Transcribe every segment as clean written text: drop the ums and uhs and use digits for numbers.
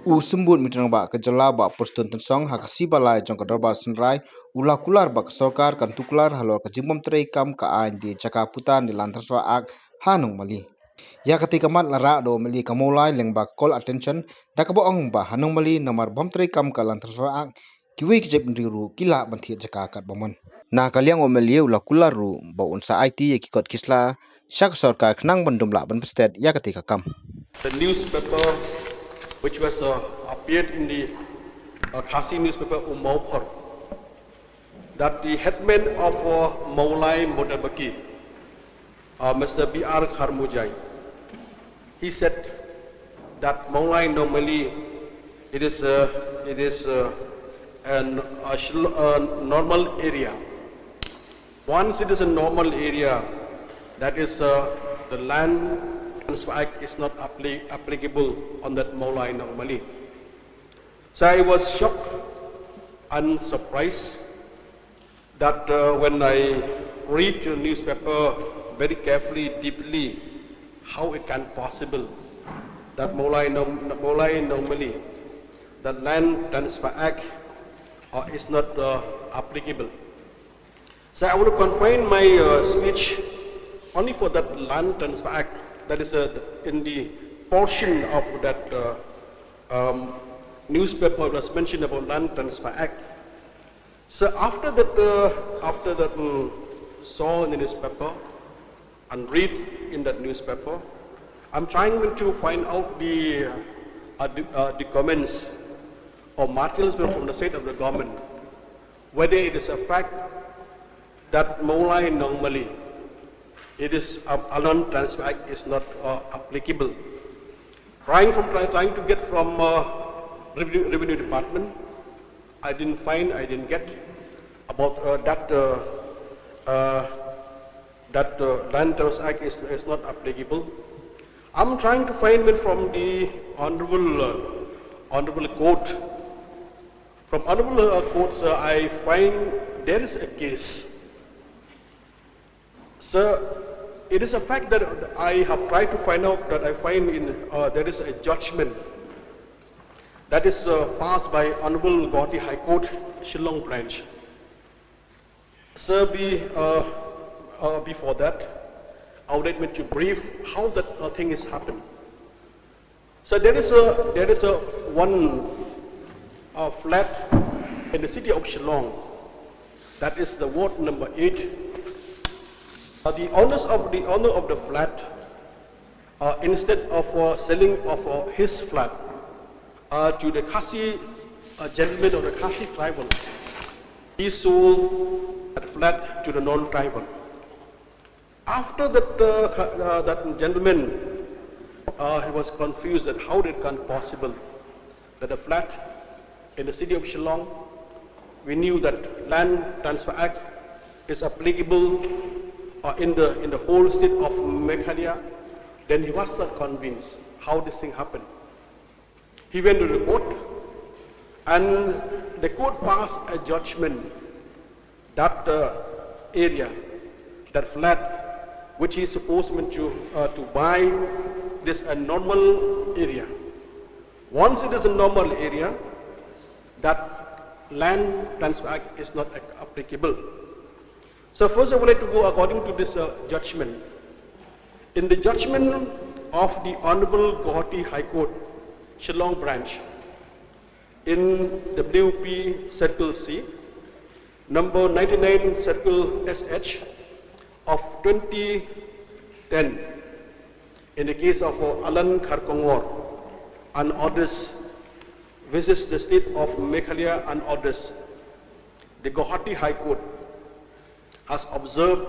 Sembut mitrang ba kejala ba postun tensong hakasi balai jong kadorba senrai kular ba sorkar kan tuklar halor kajimom trei kam ka ain di cakaputan di lantas raak hanung mali. Ya ketika mat lara do meli kamulai leng ba call attention da kaboong ba hanung mali nomor bom trei kam ka lantas raak kiwi kejep ndiru kila banthi cakakat bomon. Na kaliang omeli kular ru ba unsa IT ye kikot kisla syak sorkar kenang bandum la ban pestet ya ketika kam. The newspaper which was appeared in the Khasi newspaper Umaupur, that the headman of Maulai Modabaki, Mr. B.R. Kharmujai, he said that Maulai normally it is a normal area. Once it is a normal area, that is the land Transfer Act is not applicable on that Maulai normally. So I was shocked and surprised that when I read the newspaper very carefully, deeply, how it can possible that Maulai normally, that Land Transfer Act is not applicable. So I want to confine my speech only for that Land Transfer Act, that is in the portion of that newspaper was mentioned about Land Transfer Act. So after that saw in the newspaper and read in that newspaper, I'm trying to find out the comments or materials from the side of the government, whether it is a fact that Maulai normally it is Land Transfer Act is not applicable. Trying to get from Revenue Department, I didn't get about that Land Transfer Act is not applicable. I'm trying to find it from the honorable court. From honorable courts, I find there is a case. So it is a fact that I have tried to find out, that I find in there is a judgment that is passed by Honorable Guwahati High Court, Shillong branch. So before that, I would like to brief how that thing is happened. So there is a one flat in the city of Shillong, that is the ward number 8. The owner of the flat, instead of selling of his flat to the Khasi gentleman of the Khasi tribal, he sold that flat to the non-tribal. After that gentleman, he was confused that how it can possible that a flat in the city of Shillong, we knew that Land Transfer Act is applicable in the whole state of Meghalaya. Then he was not convinced how this thing happened. He went to the court, and the court passed a judgment that area, that flat, which he is supposed to buy, this a normal area. Once it is a normal area, that Land Transfer Act is not applicable. So first I would like to go according to this judgment. In the judgment of the Honorable Guwahati High Court, Shillong branch, in WP Circle C, number 99 Circle SH of 2010, in the case of Alan Kharkongwar and others, visits the state of Meghalaya and others, the Guwahati High Court has observed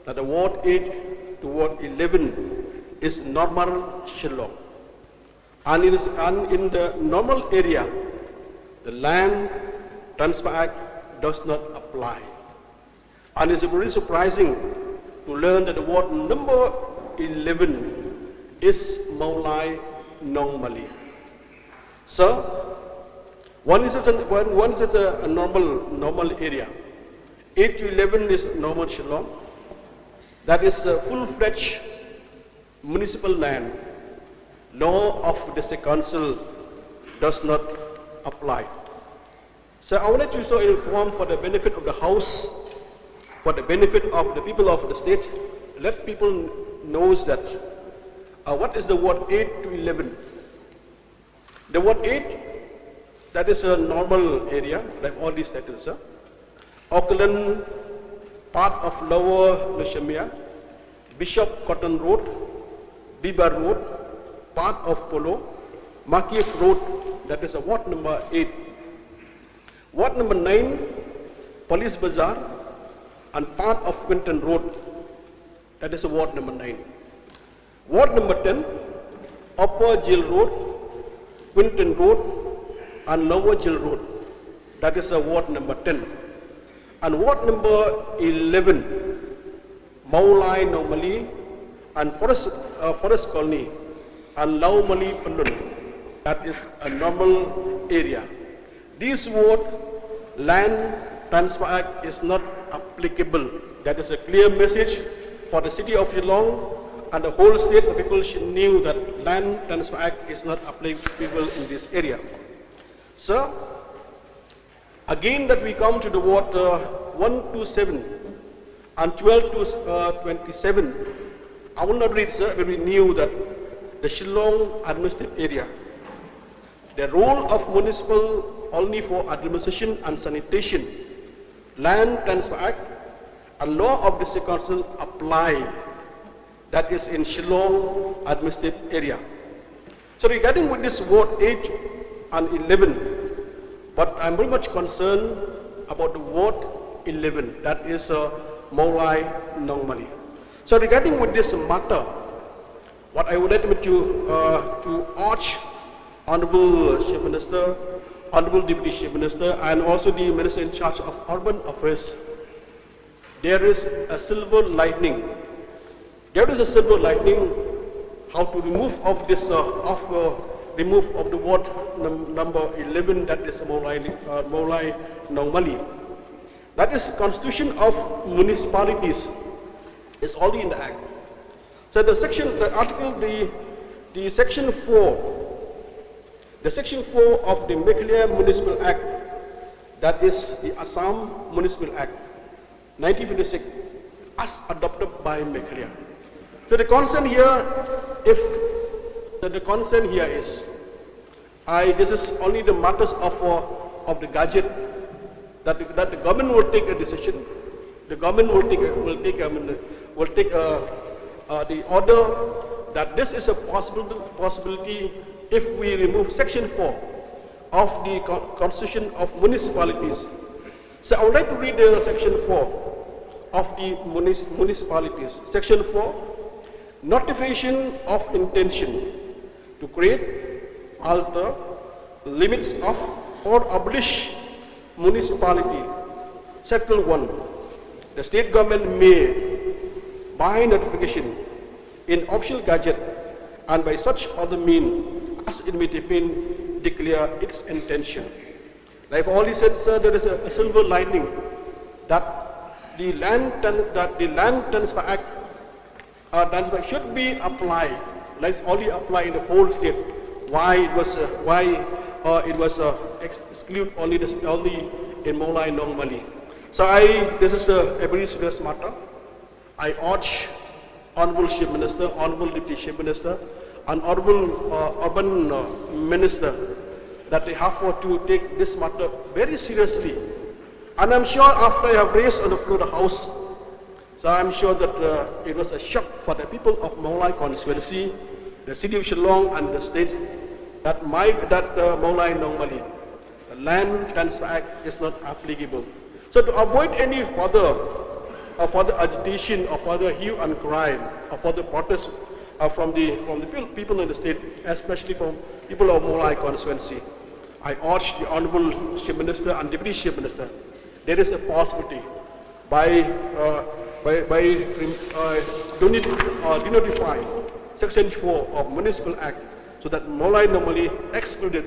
that the Ward 8 to Ward 11 is normal Shillong. And in the normal area, the Land Transfer Act does not apply. And it's very surprising to learn that the Ward number 11 is Maulai normally. So, one is a normal area. 8 to 11 is normal Shillong. That is a full-fledged municipal land. Law of District Council does not apply. So I wanted to so inform for the benefit of the House, for the benefit of the people of the state, let people knows that what is the ward 8 to 11. The ward 8, that is a normal area, like all these titles, Auckland, part of Lower Lushamia, Bishop Cotton Road, Biba Road, part of Polo, Makif Road, that is a ward number 8. Ward number 9, Police Bazaar, and part of Quinton Road, that is a ward number 9. Ward number 10, Upper Jail Road, Quinton Road, and Lower Jail Road, that is a ward number 10. And ward number 11, Maulai Normally, and Forest Colony, and Laumali Pandun, that is a normal area. This ward, Land Transfer Act is not applicable. That is a clear message for the city of Geelong and the whole state. The people should know that Land Transfer Act is not applicable in this area. So, again that we come to the ward 1 to 7 and 12 to 27. I will not read, sir, but we knew that the Shillong administrative area, the role of municipal only for administration and sanitation, Land Transfer Act and law of the City Council apply. That is in Shillong administrative area. So regarding with this ward 8 and 11, but I'm very much concerned about the ward 11, that is Maulai Nongmali. So regarding with this matter, what I would like to urge Honorable Chief Minister, Honorable Deputy Chief Minister, and also the Minister in charge of Urban Affairs, there is a silver lining. There is a silver lining how to remove of this remove of the ward number 11, that is Maulai Nongmali. That is Constitution of Municipalities. It's already in the Act. So the section 4 of the Meghalaya Municipal Act, that is the Assam Municipal Act, 1956, as adopted by Meghalaya. So the concern here, is, this is only the matters of the gadget that the government will take a decision. The government will take the order that this is a possibility if we remove section 4 of the Constitution of Municipalities. So I would like to read the section 4 of the municipalities. Section 4, notification of intention to create, alter, limits of or abolish municipality. Section 1, the state government may, by notification in official gazette and by such other means as it may depend, declare its intention. Like all he said, sir, there is a silver lining that the Land Transfer Act should be applied. Let's only apply in the whole state. Why it was excluded only in Maulai Nongmali. So this is a very serious matter. I urge Honorable Chief Minister, Honorable Deputy Chief Minister, and Honorable Urban Minister that they have to take this matter very seriously. And I'm sure after I have raised on the floor of the House, so I'm sure that it was a shock for the people of Maulai constituency, the city of Shillong and the state, that Maulai Nongmali, the Land Transfer Act is not applicable. So to avoid any further agitation or further hue and cry or further protest from the people in the state, especially from people of Maulai constituency, I urge the Honorable Chief Minister and Deputy Chief Minister, there is a possibility by denotifying Section 4 of Municipal Act so that Maulai Nongmali excluded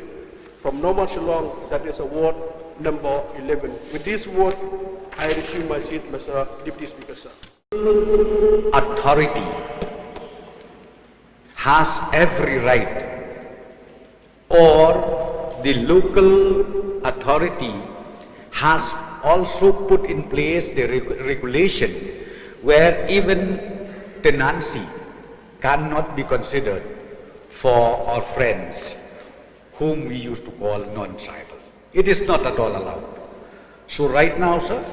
from Normal Shillong, that is a ward number 11. With this word, I resume my seat, Mr. Deputy Speaker, sir. Authority has every right or the local authority has also put in place the regulation where even tenancy cannot be considered for our friends whom we used to call non-tribal. It is not at all allowed. So right now, sir,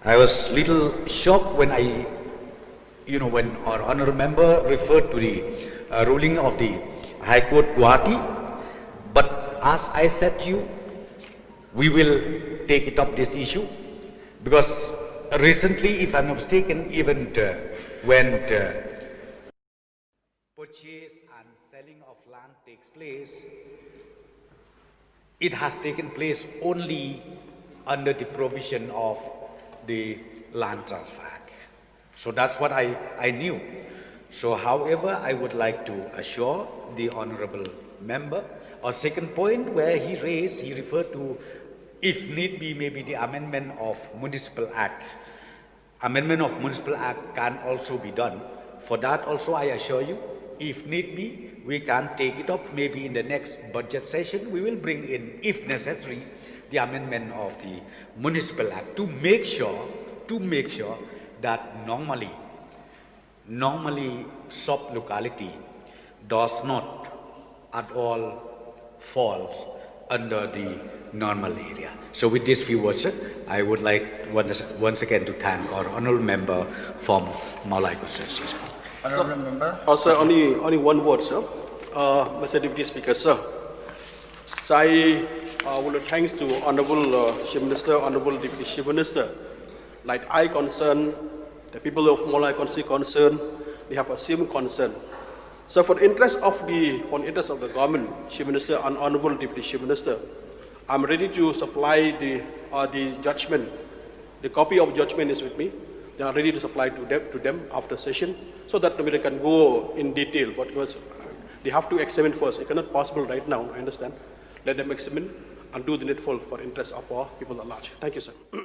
I was little shocked when when our honorable member referred to the ruling of the High Court Guwahati. But as I said to you, we will take it up this issue, because recently, if I'm not mistaken, even when purchase and selling of land takes place, it has taken place only under the provision of the Land Transfer Act. So that's what I knew. So however, I would like to assure the honorable member, a second point where he referred to, if need be, maybe the amendment of Municipal Act. Amendment of Municipal Act can also be done. For that also, I assure you, if need be, we can take it up maybe in the next budget session. We will bring in, if necessary, the amendment of the Municipal Act to make sure that normally sub-locality does not at all falls under the normal area. So with these few words, sir, I would like once again to thank our honorable member from Mawlai constituency. Honorable member. Sir, only one word, sir. Mr. Deputy Speaker, sir. So I would thanks to Honorable Chief Minister, Honorable Deputy Chief Minister. Like I concern, the people of Mawlai constituency concern, they have a same concern. So for the interest of the government, Chief Minister and Honorable Deputy Chief Minister, I'm ready to supply the judgment. The copy of judgment is with me. They are ready to supply to them after session, so that they can go in detail. But because they have to examine first, it cannot possible right now. I understand. Let them examine and do the needful for interest of our people at large. Thank you, sir.